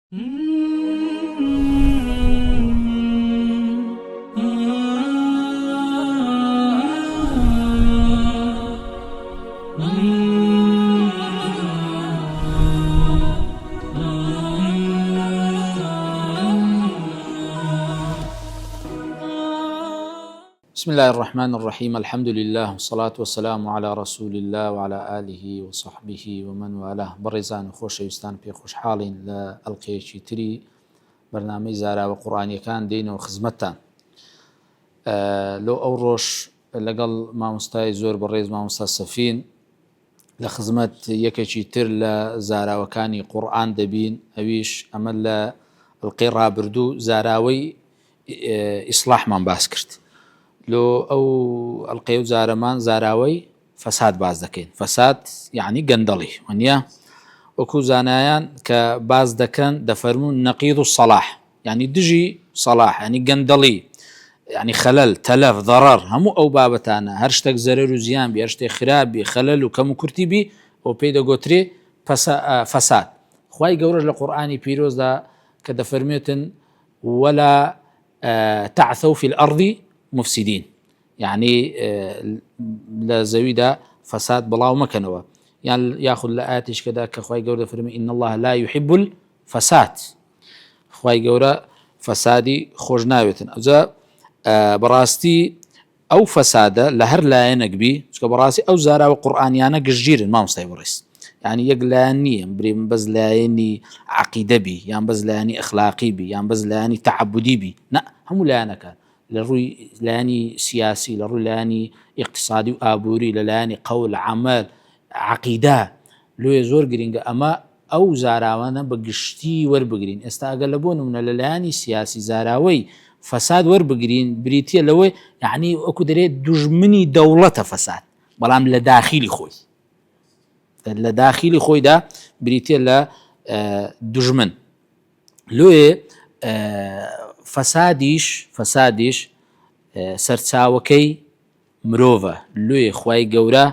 بسم الله الرحمن الرحيم. الحمد لله والصلاة والسلام على رسول الله وعلى آله وصحبه ومن والاه. برزان خوشویستان پێ خوشحاڵین لە ئەڵقەیەکی تری بەرنامەی زاراوە قورئانیەکان دێنەوە خزمەتتان. لۆ ئەو ڕۆژ لەگەڵ مامۆستای زۆر بەڕێز مامۆستا سەفین لە خزمەت یەکێکی تر لە زاراوەکانی قورئان دەبین. ئەویش ئەمە لە ئەڵقەی ڕابردوو زاراوەی ئیسلاحمان باس کرد. لۆ ئەو ئەڵقەی و زارەمان زاراوەی فەساد باز دەکەین. فەساد یعنی گەندەڵی وەنیە وەکو زانایان کە باز دەکەن دەفەرمون نەقیض الصلاح یعنی دژی صلاح یعنی گەندەڵی یعنی خەلەل تەلەف ضەرەر هەموو ئەو بابەتانە هەر شتێک زەرەر و زیان بی هەر شتێک خراپبی خەلەل و کەم و کورتی بی ئەو پێی دەگوترێ فەساد. خوای گەورەش لە قورئانی پیرۆزدا کە دەفەرمێتن ولا تعثوا في الأرض مفسدين يعني لە زەویدا فەساد بڵاو مەکەنەوە. یان یاخود لە ئاەتیش کەدا کە خوای گەورە دەفەرمێ إن الله لا يحب الفساد، خوای گەورە فەسادی خۆش ناوێتن. ئەوجا بەڕاستی ئەو فەسادە لە هەر لایەنێک بی چکە بەڕاستی ئەو زاراوە قورئانیانە گشتگیرن مامۆستای بەڕێز، یعنی یەک لایەن نییە برێم بەس لایەنی عەقیدە بی یان بەس لایەنی ئەخلاقی بی یان بەس لایەنی تەعەبودی بی، نە هەموو لایەنەکان لە ڕووی لایەنی سیاسی، لە ڕووی لایەنی ئیقتصادی و ئابووری، لە لایەنی قەول عەمەل عەقیدە لێ زۆر گرنگە ئەمە ئەو زاراوانە بە گشتی وەربگرین. ئێستا ئەگەر لە بۆ نمونە لە لایەنی سیاسی زاراوەی فەساد وەربگرین بریتیە لەوەی یعنی وەکو دەرێت دوژمنی دەوڵەتە فەساد، بەڵام لە داخلی خۆی لە داخلی خۆیدا بریتیە لە دوژمن. لێ فەسادیش سەرچاوەکەی مرۆڤە. لێ خوای گەورە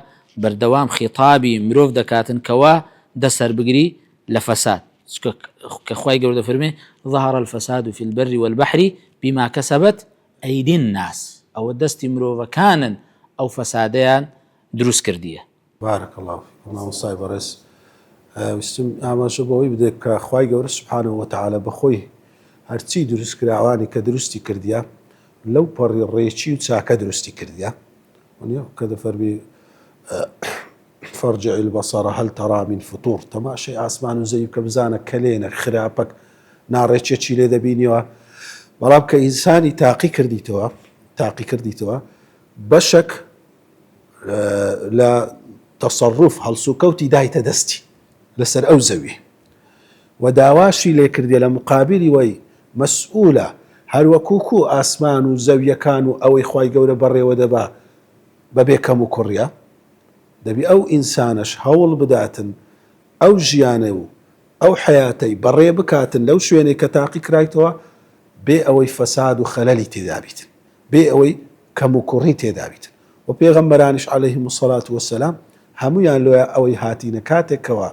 بەردەوام خیتابی مرۆڤ دەکاتن کەوا دەسەر بگری لە فەساد، کە خوای گەورە دەفەرمێ ظهر الفساد في البر والبحر بما كسبت أيدي الناس، ئەوە دەستی مرۆڤەکانن ئەو فەسادەیان دروست کردیە. بارك الله فيكم مامۆستای بەڕێز. ویستم ئاماژە بەوەی بدەیت کە خوای گەورە سوبحانه وتعالى بەخۆی هەرچی دروست کراوانی کە دروستی کردیە لەو پەڕی ڕێچی و چاکە دروستی کردیە کە دەفەرمی فارجع البصر هل ترى من فطور، تەماشای ئاسمان و زەوی کە بزانە کەلێنە خراپەک ناڕێچێکی لێ دەبینیەوە، بەڵام کە ئینسانی تاقی کردیتەوە بەشێک لە تەسەڕوف هەڵسوکەوتی دایتە دەستی لەسەر ئەو زەوی و داواشی لێ کردێ لە مقابلی وەی مەسئولە هەروەکوکو ئاسمان و زەویەکان و ئەوەی خوای گەورە بەڕێوە دەبا بەبێ کەم و کوڕیا، دەبی ئەو ئینسانش هەوڵ بداتن ئەو ژیانە و ئەو حیاتەی بەڕێ بکاتن لەو شوێنەی کە تاقی کرایتەوە بێ ئەوەی فەساد و خەلەلی تێدا بیتن، بێ ئەوەی کەم و کوڕی تێدا بیتن. و پێغەمبەرانیش عەلەیهیم الصەلاة وەسەلام هەموویان لۆیە ئەوەی هاتینە کاتێکەوە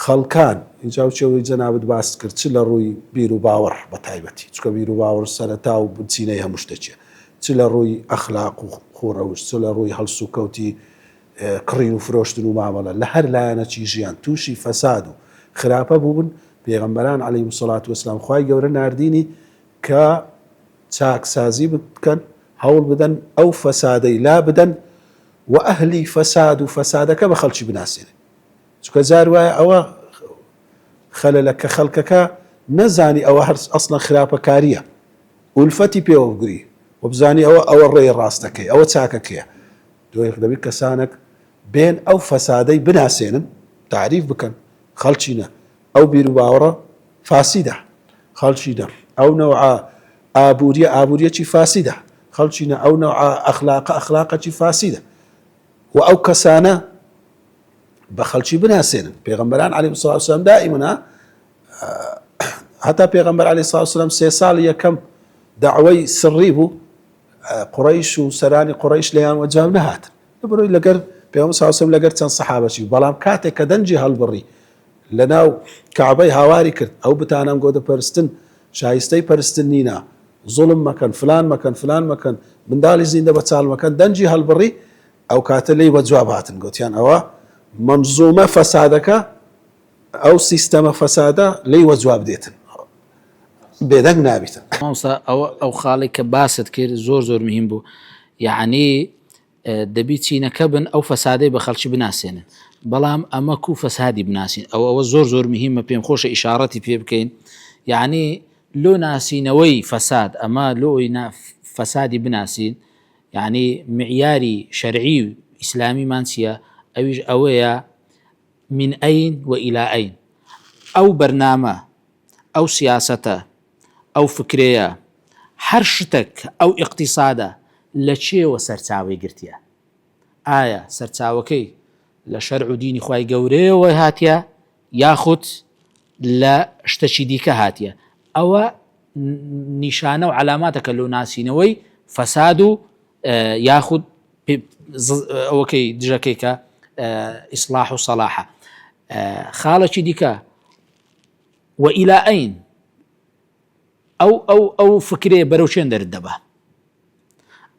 خەڵکان اینجا چێوەی جەنابەت باس کرد چ لە ڕووی بیر و باوەڕ بە تایبەتی، چکە بیر و باوەڕ سەرەتا و بچینەی هەموو شتێکە، چ لە ڕووی ئەخلاق و خۆڕەوش، چ لە ڕووی هەڵسوکەوتی کڕین و فرۆشتن و مامەڵە، لە هەر لایەنەکی ژیان تووشی فەساد و خراپە بوون. پێغەمبەران عەلەیهیم الصەلاة وەسەلام خوای گەورە ناردینی کە چاکسازی بکەن، هەوڵ بدەن ئەو فەسادەی لا بدەن و ئەهلی فەساد و فەسادەکە بە خەڵکی بناسێنن، چکە جار وایە ئەوە خەلەلە کە خەڵکەکە نەزانی ئەوە هەر ئەسڵەن خراپەکاریە ئولفەتی پێوە بگری و بزانی ئەوە ڕێی ڕاستەکەی ئەوە چاکەکەیە. دوای دەبێت کەسانێک بێن ئەو فەسادەی بناسێنن تعریف بکەن، خەڵچینە ئەو بیر و باوەڕە فاسیدە، خەڵچینە ئەو نەوعە ئابووریەکی فاسیدە، خەڵچینە ئەو نەوعە ئەخلاقەکی فاسیدە و ئەو کەسانە بە خەڵکی بناسێنن. پێغەمبەران عەلەیهیم الصەلاة وەسەلام دائیمەن هەتا پێغەمبەر عەلەیهی الصەلاة وەسەلام 3 ساڵی یەکەم دعوەی سڕی بوو، قوڕەیش و سەرانی قوڕەیش لەیان وەجاو نەهاتن، لەبەرەوەی لەگەر پێغەمبەر صلی الله علیه و سلم لەگەر چەند سەحابەشی، بەڵام کاتێک کە دەنجی هەڵبڕی لەناو کعبەی هاواری کرد ئەو بتانم گۆ دەپەرستن شایستەی پەرستن نینە زوڵم مەکەن فلان مەکەن منداڵی زیندە بە چاڵ مەکەن دەنجی هەڵبڕی ئەو کاتە لی بە جواب هاتن گوتیان ئەوە مەمزومە فەسادەکە ئەو سیستەمە فەسادە لی وە جواب دێتن بێدەنگ نابیتن. ئەو خاڵی کە باست کرد زۆر مهم بوو یعنی دەبی چینەکە بن ئەو فەسادەی بە خەڵکی بناسێنن بەڵام ئەمە کو فەسادی بناسین ئەوە زۆر مهمە پێم خۆشە ئیشارەتی پێ بکەین یعنی لۆ ناسینەوەی فەساد ئەمە لۆی فەسادی بناسین یعنی معیاری شەرعی و ئیسلامیمان چییە ئەویش ئەوەیە من ئەین و ئیلا ئەین ئەو بەرنامە ئەو سیاسەتە ئەو فکرەیە هەر شتێک ئەو ئیقتیسادە لە چێوە سەرچاوی گرتیە ئایا سەرچاوەکەی لە شەرع و دینی خوای گەورەیەوە هاتیە یاخود لە شتەکی دیکە هاتیە ئەوە نیشانە و علاماتەکە لەو ناسینەوەی فەساد و یاخود ئەوەکەی دژەکەی کە ئیسلاح و سەلاحە خاڵێکی دیکە و ئیلا ئەین ئەو فکرێ بەرەو چێن دەرت دەبە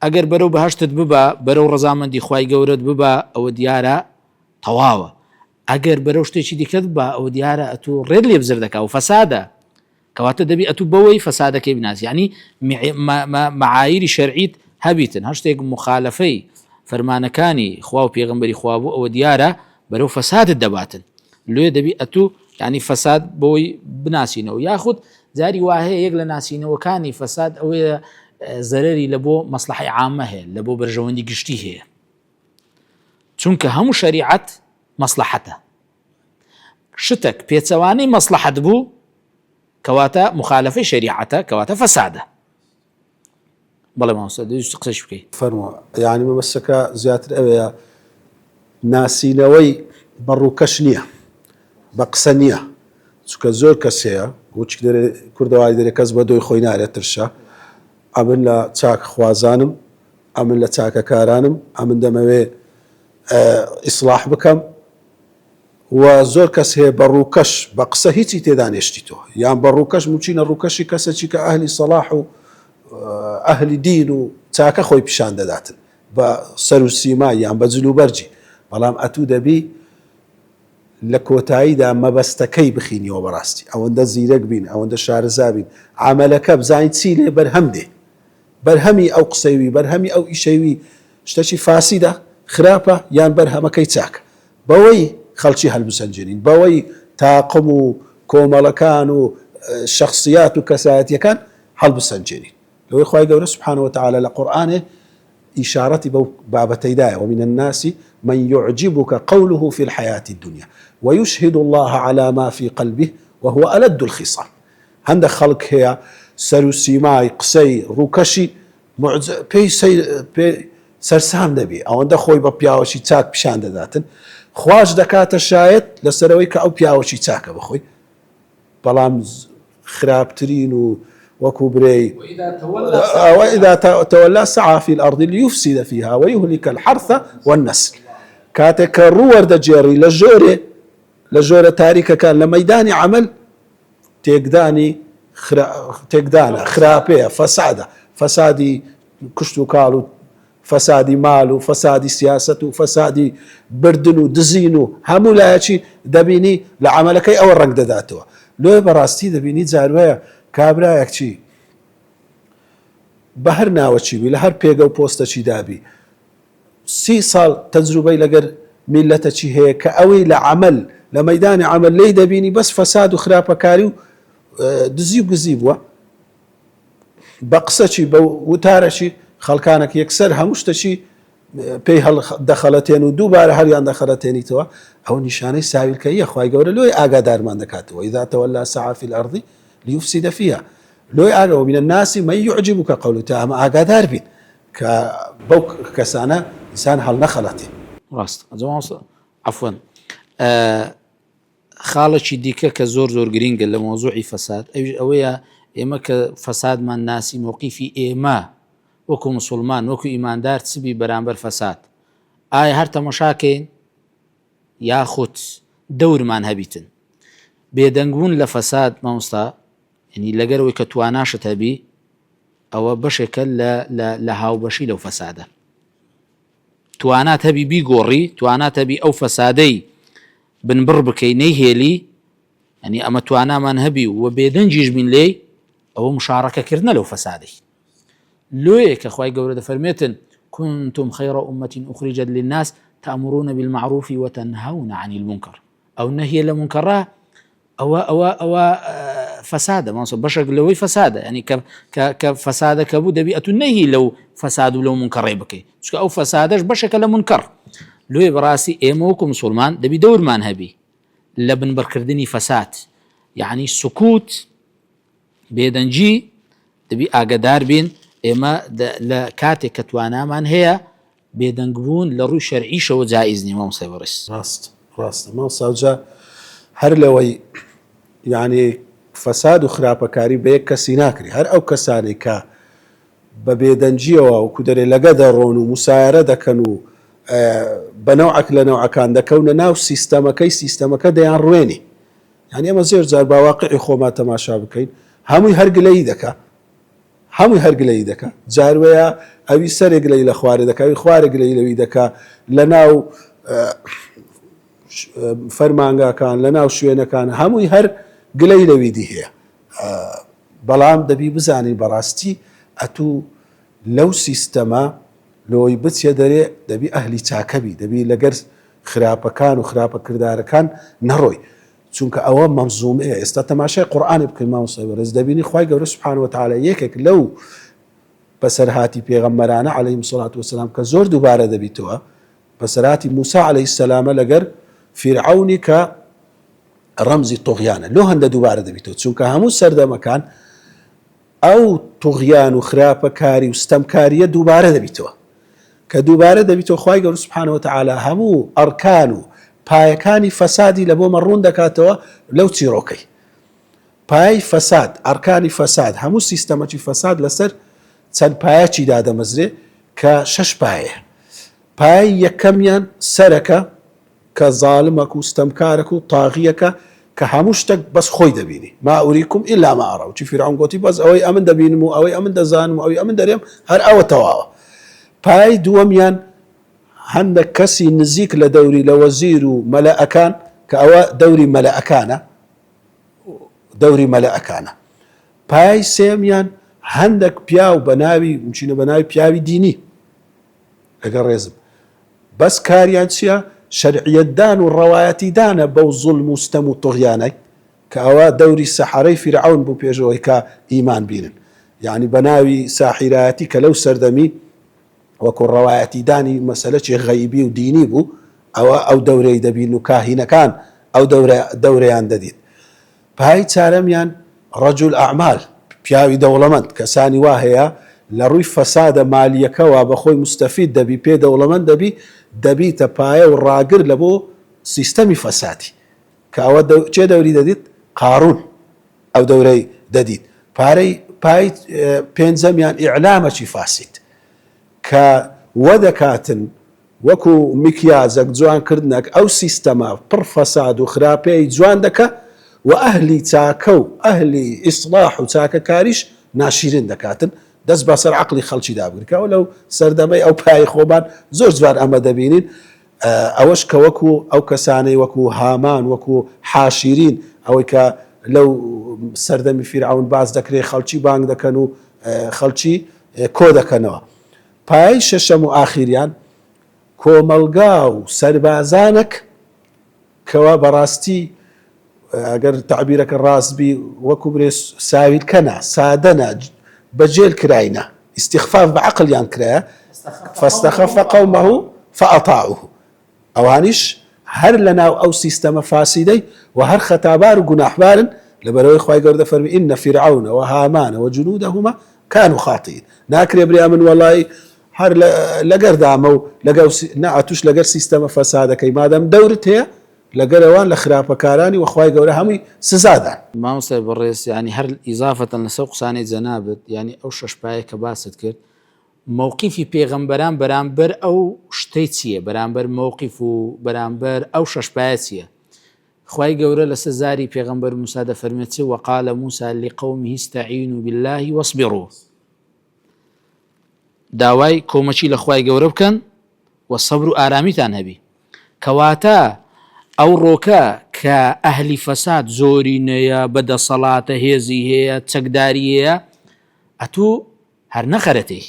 ئەگەر بەرەو بەهەشتت ببە بەرەو ڕەزامەندی خوای گەورەت ببە ئەوە دیارە تەواوە ئەگەر بەرەو شتێکی دیکەت بە ئەوە دیارە ئەتوو ڕێت لێ بزر دەکا و فەسادە کەواتە دەبی ئەتوو بەوەی فەسادەکەی بناسی ینی معایری شەرعیت هەبیتن هەر شتێک مخالفەی فەرمانەکانی خوا و پێغەمبەری خوا بوو ئەوە دیارە بەرەو فەسادت دەباتن لێ دەبی ئەتوو ینی فەساد بۆی بناسینەوە یاخود جاری واهەیە یەک لە ناسینەوەکانی فەساد ئەوەیە زەرەری لە بۆ مەسلحەی عامە هەیە لە بۆ بەرژەوەندی گشتی هەیە چونکە هەموو شەریعەت مەسلحەتە شتێک پێچەوانەی مەسلحەت بوو کەواتە مخالفەی شەریعەتە کەواتە فەسادە بەڵێ مامۆستا دەویست قسەش بکەیت فەرمووە یعنی مەبەستەکە زیاتر ئەوەیە ناسینەوەی بەڕووکەش نییە بە قسە نییە چونکە زۆر کەس هەیە بۆچ کوردەوای دەرێ کەس بە دۆی خۆی نارێت ترشە ئەمن لە چاک خوازانم ئەمن لە چاکەکارانم ئەمن دەمەوێ ئیسلاح بکەم و زۆر کەس هەیە بە ڕووکەش بە قسە هیچی تێدا نێشتیتەوە یان بە ڕووکەش موچینە ڕووکەشی کەسێکی کە ئەهلی سەلاح و ئەهلی دین و چاکە خۆی پیشان دەداتن بە سەر و سیما یان بە جلوبەرجی بەڵام ئەتوو دەبی لە کۆتاییدا مەبەستەکەی بخینیەوە بەڕاستی ئەوەندە زیرەک بین ئەوەندە شارەزا بین عملەکە بزانین چی لێ بەرهەم دێ بەرهەمی ئەو قسەوی بەرهەمی ئەو ئیشەوی شتێکی فاسیدە خراپە یان بەرهەمەکەی چاکە بەوەی خەڵکی هەڵبسەنجێنین بەوەی تاقم و کۆمەڵەکان و شخصیات و کەسایەتیەکان هەڵبسەنجێنین لەوەی خوای گەورە سبحانه وتعالى لە قورئانێ إشارتي بابتي داية ومن الناس من يعجبك قوله في الحياة الدنيا ويشهد الله على ما في قلبه وهو ألد الخصام هند خلق هي سروسيماي قسي روكشي بي سرسام دبي أو عند خوي ببياوشي تاك بشان داتن خواج دكات الشايت لسرويك أو بياوشي تاك بخوي بلام خرابترين وكبري وإذا تولى سعى في الأرض ليفسد فيها ويهلك الحرث والنسل كاتك الروور دجيري لجورة تاريخ كان لميدان عمل تيقدانا خرابية فسادي كشتو قالوا فسادي مالو فسادي سياسة فسادي بردنو دزينو همو لا يشي دبيني لعملك أو الرقد ذاته لو براستي دبيني زاروية کابراایەکچی بە هەر ناوەچی لە هەر پێگە و پۆستەچی دابی 30 ساڵ تەجروبەی لەگەر میلەتەچی هەیە کە ئەوەی لە عمل لە مەیدانی عمل لی دەبینی بەس فەساد و خراپەکاری و دزی و گزی بووە بە قسەچی بە وتارەشی خەڵکانێک یەکسەر هەموو شتەچی پێی دەخەڵەتێن و دووبارە هەریان دەخەڵەتێنیتەوە ئەو نیشانەی ساویلکەیە خوای گەورە لۆی ئاگادارمان دەکاتەوە إذا تولى سعى في الأرض ليفسد فيها لو أجا من الناس من يعجبك قوله تعالى أجدار بين كبوك كسانة إنسان هل نخلته راست عفوا خالشي ديكا كزور جرينجل لموضوع فساد أويا إما كفساد من الناس موقفي إما وكو مسلمان وكو إيمان دار تسبي برامبر فساد هر تمشاكين ياخد دور من هبيتن بێدەنگبوون لە فەساد مامۆستا ینی لەگەرەوەی کە تواناشت هەبی ئەوە بەشێکە لە هاوبەشی لەو فەسادە توانات هەبی بیگۆڕی توانات هەبی ئەو فەسادەی بنبڕ بکەی نەیهێلی ینی ئەمە توانامان هەبی و بێدەنجیش بین لێ ئەوە مشارەکەکردنە لەو فەسادەی لۆیە کە خوای گەورە دەفەرمێتن كنتم خير أمة أخرجت للناس تأمرون بالمعروف وتنهون عن المنكر أو نهي لمنكرها أو فساد ما بشر لوي فساد يعني كفساد كبود بيئة النهي لو فساد لو منكر بكي أو فسادش بشر لمنكر لوي براسي إيموكم مسلمان دبي دور ما نهبي لبن بركردني فساد يعني سكوت بيدنجي دبي أقدار بين ئێمە لە کاتێک کە توانامان هەیە بێدەنگبوون لە ڕووی شەرعیشەوە جائیزنی مامۆستای بەڕێز ڕاستە مامۆستاجا هەر لەوەی یعنی فەساد و خراپەکاری بە یەک کەسی ناکری هەر ئەو کەسانی کە بە بێدەنجیەوە وەکو دەرێ لەگە دەڕۆن و مسایرە دەکەن و بەنەوعەک لە نەوعەکان دەکەونە ناو سیستەمەکە دەیان ڕوێنی یعنی ئەمە زێر جار باواقعی خۆما تەماشا بکەین هەمووی هەرگلەیی دەکە هەمووی هەرگلەیی دەکە جاروەیە ئەوی سەرێک لەی لە خوارێ دەکە ئەوی خوارێک لەی لەوی دەکە لە ناو فەرمانگاکان لە ناو شوێنەکان هەمووی هەر گلەی لەویدی هەیە بەڵام دەبی بزانین بەڕاستی ئەتوو لەو سیستەمە لۆی بچێ دەرێ دەبی ئەهلی چاکەبی دەبی لەگەر خراپەکان و خراپە کردارەکان نەڕۆی چونکە ئەوە مەمزومەیە ئێستا تەماشای قورئانی بکەین مامۆستای بەڕێز دەبینی خوای گەورە سوبحانه وتعالى یەکێک لەو بەسەرهاتی پێغەمبەرانە عەلەیهیم الصلاة والسلام کە زۆر دووبارە دەبیتەوە بەسەرهاتی موسا عەلەیه السلامە لەگەر فیرعەونی کە ڕەمزی تۆغیانە لۆ هەندە دووبارە دەبیتەوە چونکە هەموو سەردەمەکان ئەو تۆغیان و خراپەکاری و ستەمکاریە دووبارە دەبیتەوە کە دووبارە دەبیتەوە خوای گەورە سوبحانه وتعالى هەموو ئەرکان و پایەکانی فەسادی لە بۆ مەڕوون دەکاتەوە لەو چیرۆکەی پای فەساد ئەرکانی فەساد هەموو سیستەمەکی فەساد لەسەر چەند پایەکی دادەمەزرێ کە 6 پایە پای یەکەمیان سەرەکە کە زاڵمەک و ستەمکارەک و تاغیەکە کە هەموو شتێک بەس خۆی دەبینی ما ئوریکم ئیلا ما ئەڕە چی فیرعەون گوتی بەس ئەوەی ئەمن دەبینم و ئەوەی ئەمن دەزانم و ئەوەی ئەمن دەرێم هەر ئەوە تەواوە پای دووەمیان هەندێک کەسی نزیک لە دەوری لە وەزیر و مەلەئەکان کە ئەوە دەوری مەلەئەکانە پای سێمیان هەندێک پیاو بە ناوی مچینە بە ناوی پیاوی دینی ئەگەر ڕێزم بەس کاریان چییە شەرعیەتدان و ڕەوایەتیدانە بەو زوڵم و ستەم و تۆغیانەی کە ئەوە دەوری سەحەرەی فیرعەون بوو پێشەوەی کە ئیمان بینن یعنی بە ناوی ساحیرایەتی کە لەو سەردەمی وەکو ڕەوایەتیدانی مەسەلەی غەیبی و دینی بوو ئەو دەورەی دەبین و کاهینەکان ئەو دەورەیان دەدید پای چارەمیان ڕەجوڵ ئەعمال پیاوی دەوڵەمەند کەسانی وا هەیە لە ڕووی فەسادە مالیەکەوە بەخۆی مستەفید دەبی پێ دەوڵەمەند دەبیتە پایە و ڕاگر لە بۆ سیستەمی فەسادی کە ئەوە چێ دەوری دەدیت قاڕون ئەو دەورەی دەدیت پای پێنجەمیان ئیعلامەکی فاسید کە وە دەکاتن وەکو میکیازێک جوانکردنێک ئەو سیستەمە پڕ فەساد و خراپەی جوان دەکە و ئەهلی چاکە و ئەهلی ئیسلاح و چاکەکاریش ناشیرن دەکاتن دەست بەسەر عەقڵی خەڵکی دابگرکەوە لەو سەردەمەی ئەو پای خۆبان زۆر جوان ئەمە دەبینین ئەوەش کە وەکو ئەو کەسانەی وەکو هامان وەکو حاشیرین ئەوەی کە لەو سەردەمی فیرعەون باز دەکرێت خەڵکی بانگ دەکەن و خەڵکی کۆ دەکەنەوە پای شەشەم و ئاخیریان کۆمەلگا و سەربازانێک کەوا بەڕاستی ئەگەر تعبیرەکە ڕاستبی وەکو برێ ساویلکەنە سادەنە بەجێل کراینە استیخفاف بعقلیان کرایە فاستخف قومه فأطاعوه ئەوانیش هەر لە ناو ئەو سیستەمە فاسیدەی و هەر خەتابار و گوناحبارن لەبەرەوەی خوای گەورە دەفەرمی ئین فیرعەون وهامان وجنودهما كانوا خاطئين ناکرێ بریا من وەڵی هەر لەگەردامە و نەعەتوش لەگەر سیستەمە فەسادەکەی مادەم دەورت هەیە لەگەرەوان لە خراپەکارانی وەخوای گەورە هەمووی سزادان مامۆستای بەڕێز ینی هەر ئیزافەتەن لەسەر قسانەی جەنابەت ینی ئەو شەشپایە کە باست کرد مووقیفی پێغەمبەران بەرامبەر ئەو شتەی چییە بەرامبەر مووقیف و بەرامبەر ئەو شەشپایە چییە خواي گەورە لە سزاری پێغەمبەر موسا دەفەرمێت وقال موسى لقومه استعينوا بالله واصبروا داوای کۆمەچی لە خوای گەورە بکەن و سەبر و ئارامیتان هەبی کەواتە ئەو ڕۆکە کە ئەهلی فەساد زۆرینەیە بەدەسەڵاتە هێزی هەیە چەکداری هەیە ئەتوو هەر نەخەرەتێ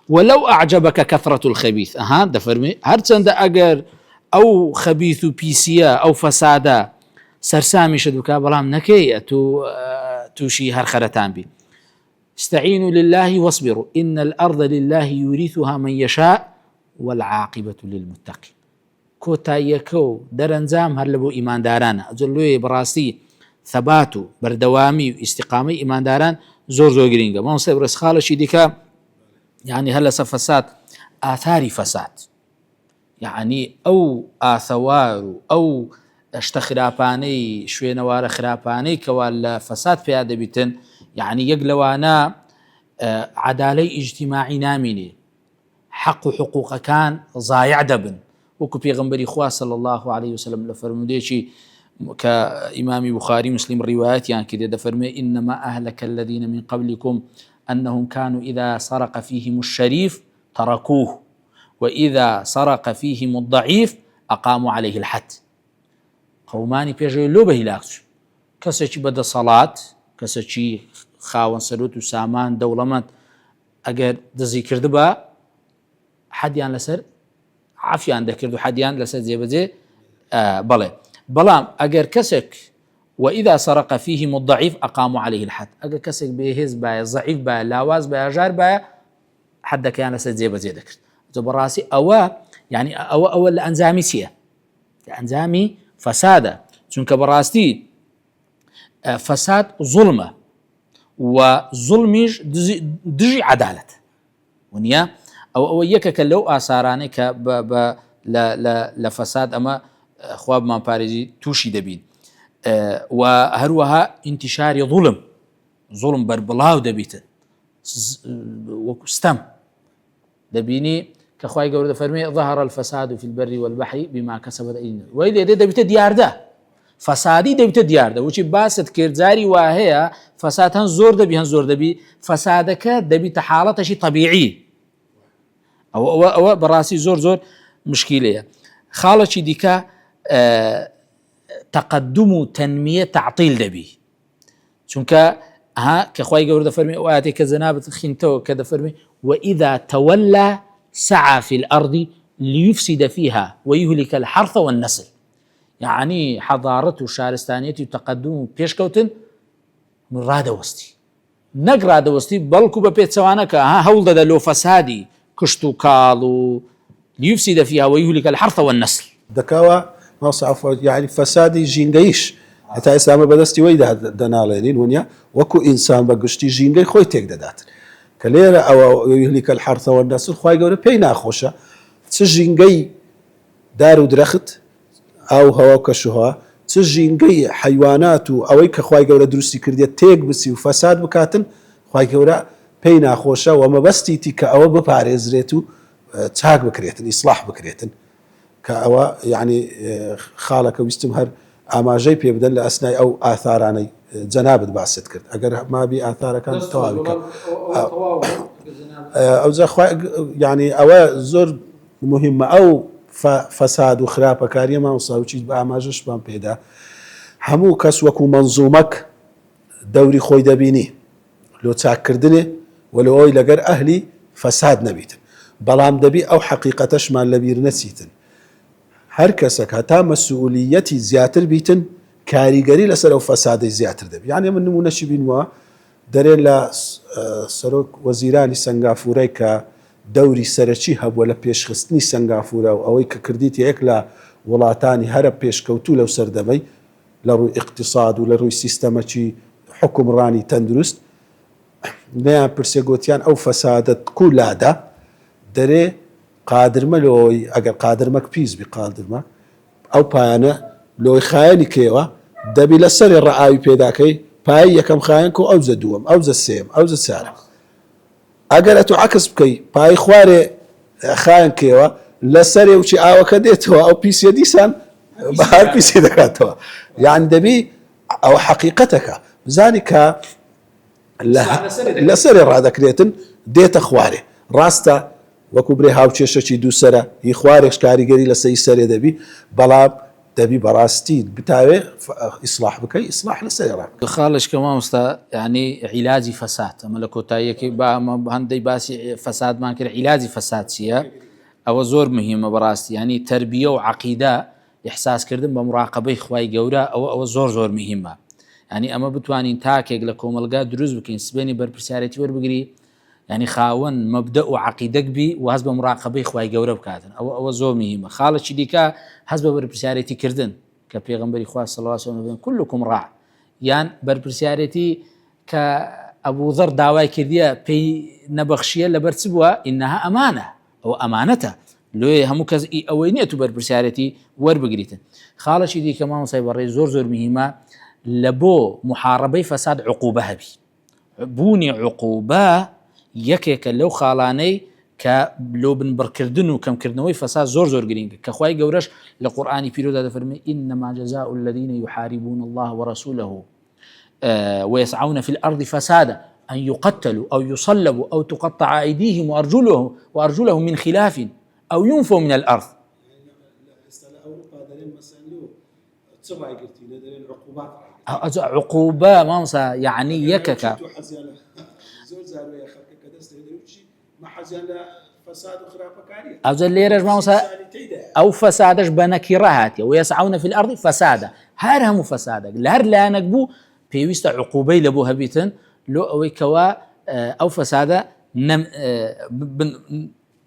ولو أعجبك كثرة الخبيث دەفەرمێ هەرچەندە ئەگەر ئەو خەبیث و پیسیە ئەو فەسادە سەرسامیشت بکە بەڵام نەکەی تووشی هەر خەرەتان بی استعينوا لله واصبروا إن الأرض لله يورثها من يشاء والعاقبة للمتقين کۆتاییەکە و دەرەنجام هەر لە بۆ ئیماندارانە ئەجلۆی بەڕاستی ثەبات و بەردەوامی و ئیستیقامەی ئیمانداران زۆر گرینگە مامۆستا برس خاڵەشی دیکە يعني هەر لەسەر فەساد ئاثاری فەساد يعني ئەو ئاثەوار و ئەو شتە خراپانەی شوێنەوارە خراپانەی کەوا لە فەساد پێیا دەبیتن يعني یەک لەوانە عەدالەی ئیجتیماعی نامینێ حەق و حقوقەکان ضایع دەبن وەکو پێغەمبەری خوا صلی الله عليه وسلم لە فەرمودەیەکی كإمام بخاري مسلم روايات يعني كده دفرمي إنما أهلك الذين من قبلكم أنهم كانوا إذا سرق فيهم الشريف تركوه وإذا سرق فيهم الضعيف أقاموا عليه الحد قوماني بيجي لو بهلاكش كسچی بەدە سەڵات کەسێکی خاوەن سەرۆت و سامان دەوڵەمەند ئەگەر دزی کرد بە حەدیان لەسەر عافیان دەکرد و حەدیان لەسەر جێبەجێ بەڵێ بەڵام ئەگەر کەسێک وإذا سرق فيهم الضعيف أقاموا عليه الحد ئەگەر کەسێک بێهێز بایە ضعیف بایە لاواز بایە ژار بایە حەدەکەیان لەسەر جێبەجێ دەکرد بەڕاستی ئەوە يعني ئەوە لە ئەنجامی چییە؟ لە ئەنجامی فەسادە چونکە بەڕاستی فەساد زوڵمە و زوڵمیش دژی عەدالەت ونیە ئەوە یەکێکە لەو ئاسارانەی کە لە فەساد ئەمە خوا بمان پارێزی تووشی دەبین و هەروەها ئینتیشاری زوڵم بەربڵاو دەبیتن وەکو ستەم دەبینی کە خوای گەورە دەفەرمێ ظهر الفساد في البر والبحر بما كسبت أيدينا وای لێرە دەبیتە دیاردە فەسادی دەبیتە دیاردە وچی باست کرد جاری وا هەیە فەساد هەن زۆر دەبی هەن زۆر دەبی فەسادەکە دەبیتە حاڵەتەشی طەبیعی ئەوە بەڕاستی زۆر مشکیلەیە خاڵێکی دیکە تەقەدم و تەنمیە تعطیل دەبی چونکە کە خوای گەورە دەفەرمێ ئەو ئاەتێک کە جەنابەت خینتەوە کە دەفەرمێ وإذا تولى سعى في الأرض ليفسد فيها ويهلك الحرث والنسل يعني حضارة وشارستانية وتقدم بيشكوتن من رادوستي نەک ڕادەوەستی بەڵکو بە پێچەوانەکە هەوڵ دەدە لۆ فەسادی کشت و کاڵ و ليفسد فيها ويهلك الحرث والنسل دەکەوە يعني فەسادی ژینگەیش هەتا ئێستا بەدەستی وەی دەناڵێنین ونیا وەکو ئینسان بە گشتی ژینگەی خۆی تێک دەدات کە لێرە ئەوە يهلك الحرث والنسل خوای گەورە پێی ناخۆشە چ ژینگەی دار و درەخت ئەو هەوا و کەشوها چ ژینگەی حیوانات و ئەوەی کە خوای گەورە دروستی کردێت تێک بسی و فەساد بکاتن خوای گەورە پێی ناخۆشە و مەبەستیتی کە ئەوە بپارێزرێت و چاک بکرێتن ئیسلاح بکرێتن کە ئەوە یعنی خاڵەکە ویستم هەر ئاماژەی پێ بدەن لە ئەسنای ئەو ئاثارانەی جەنابەت باست کرد ئەگەر مابی ئاثارەکان تەواو بکەن یعنی ئەوە زۆر مهمە ئەو فەساد و خراپەکاریە مامۆستا بە ئاماژەشمان پێدا هەموو کەس وەکو مەنزومەک دەوری خۆی دەبینی لۆ چاککردنێ وەلەوەی لەگەر ئەهلی فەساد نەبیتن بەڵام دەبی ئەو حەقیقەتەشمان لەبیر نەچیتن هەر کەسێک هەتا مەسئولیەتی زیاتر بیتن کاریگەری لەسەر ئەو فەسادەی زیاتر دەبی یعنی من نمونەشی بینوە دەرێن لە سەرۆک وەزیرانی سنگافورەی کە دەوری سەرەکی هەبووە لە پێشخستنی سنگافورە و ئەوەی کە کردیت یەک لە وڵاتانی هەرە پێشکەوتوو لەو سەردەمەی لە ڕووی اقتصاد و لە ڕووی سیستەمەکی حکومڕانی تەندروست نەیان پرسێ گوتیان ئەو فەسادەت کولادا دەرێ قادرمە لۆی ئەگەر قادرمەک پیس بی قادرمە ئەو پایانە لۆی خایەنی کێوە دەبی لە سەری ڕەئاوی پێداکەی پای یەکەم خایەن کۆ ئەوزە دووەم ئەوزە سێم ئەوزە چارەم ئەگەر ئەتو عکس بکەی پای خوارێ خایەن کێوە لە سەرێ وچی ئاوەکە دێتەوە ئەو پیسە دیسان بەهار پیسی دەکاتەوە يعني دبي أو حقيقتك بذلك لسر هذا كريتن ديت خواري راستا وكبري هاوچێشەی دووسرە هی خوارێک کاریگەری لەسەری سەرێ دەبی بەڵام دەبی بەڕاستی بتاوێ ئیسلاح بکەی ئیسلاح لەسەری ڕاکە خاڵش کە مامۆستا يعني عیلاجی فەساد ئەمە لە کۆتاییەکەی هەندەی باسی فەسادمان کرد عیلاجی فەساد چییە ئەوە زۆر مهمە بەڕاستی يعني تربیە و عەقیدە ئیحساسکردن بە مراقبەی خوای گەورە ئەوە زۆر مهمە يعني ئەمە بتوانین تاکێک لە کۆمەلگا دروست بکەین سبێنی بەرپرسیارەتی وەربگری يعني خاوەن مەبدە و عەقیدەک بی و هەست بە مراقبەی خوای گەورە بکاتن ئەوە زۆر مهمە خاڵێکی دیکە هەست بە بەرپرسیارەتی کردن کە پێغەمبەری خوا صلی الله علیه و سلم كلكم راع یان بەرپرسیارەتی کە ئەبوو ذەر داوای کردیە پێی نەبەخشیە لەبەر چ بووە ئینەها ئەمانە ئەوە ئەمانەتە لێ هەموو کەس ئەوەی نییە تو بەرپرسیارەتی وەربگریتن خاڵێکی دیکە مامۆسای بەڕێز زۆر مهمە لە بۆ محاربەی فەساد عقوبە هەبی بوونی عقوبە یەکێکە لەو خاڵانەی کە لۆ بنبڕکردن و کەمکردنەوەی فەساد زۆر گرنگە کە خوای گەورەش لە قورئانی پیرۆدا دەفەرمێ إنما جزاء الذين يحاربون الله ورسوله ويسعون في الأرض فسادا أن يقتلوا أو يصلبوا أو تقطع أيديهم وأرجلهم من خلاف أو ينفوا من الأرض. عقوبة مامسا يعني يكك أو زليرج مامسا أو فسادش بنكرهاتي ويسعون في الأرض فسادا هرهم فسادا لهر لا نقبو بيوست عقوبة لبو هبيتن لو أو كوا أو فسادا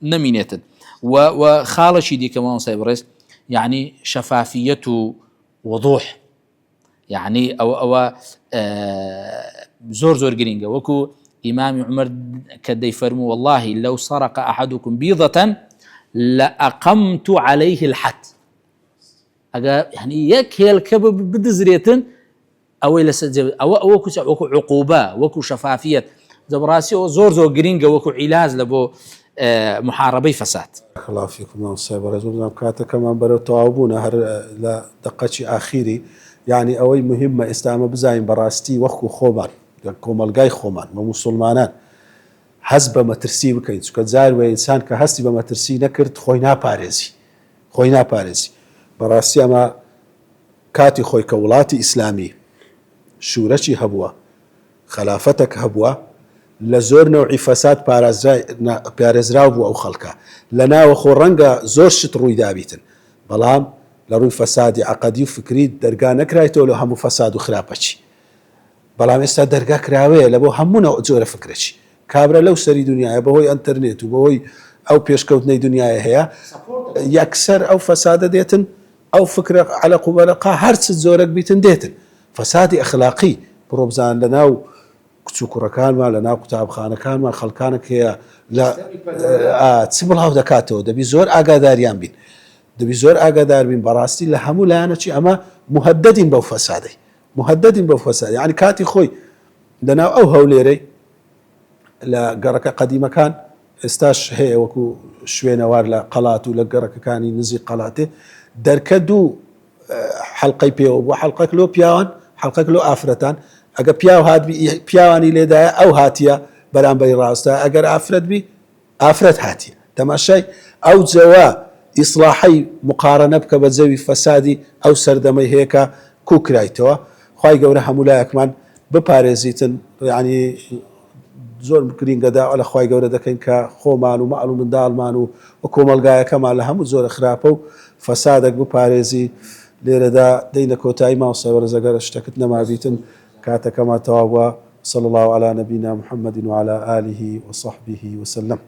نمينيتن وخالة دي كمان سايبرس يعني شفافية وضوح يعني أو زور جرينجا وكو إمام عمر كدي فرمو والله لو سرق أحدكم بيضة لأقمت عليه الحد يعني يك هي الكبب بدزريتن أو لسجب أو وكو عقوبة وكو شفافية زبراسي زور جرينجا وكو علاج لبو محاربي فساد. الله فيكم الله صاحب رجل كاتا كمان برو توابونا هر لا دقتي آخيري يعني أوي مهمة استعمى بزاين براستي وخو خومان كومالغاي خومان ومسلمانان حسب ما ترسي بكين سكزار وإنسان كهستي بما ترسي نكرت خوينا باريزي براستي أما كاتي خوي كولاتي إسلامي شورشي هبوا خلافتك هبوا لزور نوعي فساد بارزراو بو أو خلقه لنا وخو رنگا زور شت روي دابيتن بلام لروي فسادي عقدي وفكري درقا نكرايتو لو همو فساد وخرابتشي بلام استا درقا كراوية لبو همونا زور فكرتشي كابرا لو سري دنيا بهوي انترنت وبهوي او بيشكوتني دنيا هي يكسر او فساد ديتن او فكرة على قبلقا هرس زورك بيتن ديتن فسادي اخلاقي بروبزان لناو كتشوكركان ما لنا قطاب خانكان ما خلكانك هي لا تسبل هاو دكاتو دبي زور اقاداريان بين دبي زور اقادار بين براستي لهمو لانتي اما مهددين بو فسادي يعني كاتي خوي لنا او هوليري لا قرك قديمه كان استاش هي وكو شوينوار لا قلاتو لقرك كان نزي قلاته دركدو حلقي بيو وحلقك لو بيان حلقك لو افرتان اگر پیاو هات بی پیاوانی لیدا او هاتیا برام بری راستا اگر افرد بی افرد هاتیا تماشای او جوا اصلاحي مقارنه بك بزوي فسادي او سردمي هيك كوكرايتوا خوي گوره همولا كمان بباريزيتن يعني زور كرين غدا على خوي گوره دكن ك خومان ومعلوم من دالمان وكوملغايا كمان لهم زور خرابو فسادك بباريزي ليردا دينا كوتاي ما صور زغر اشتكتنا ما بيتن كاتا كما توابوا صلى الله على نبينا محمد وعلى آله وصحبه وسلم.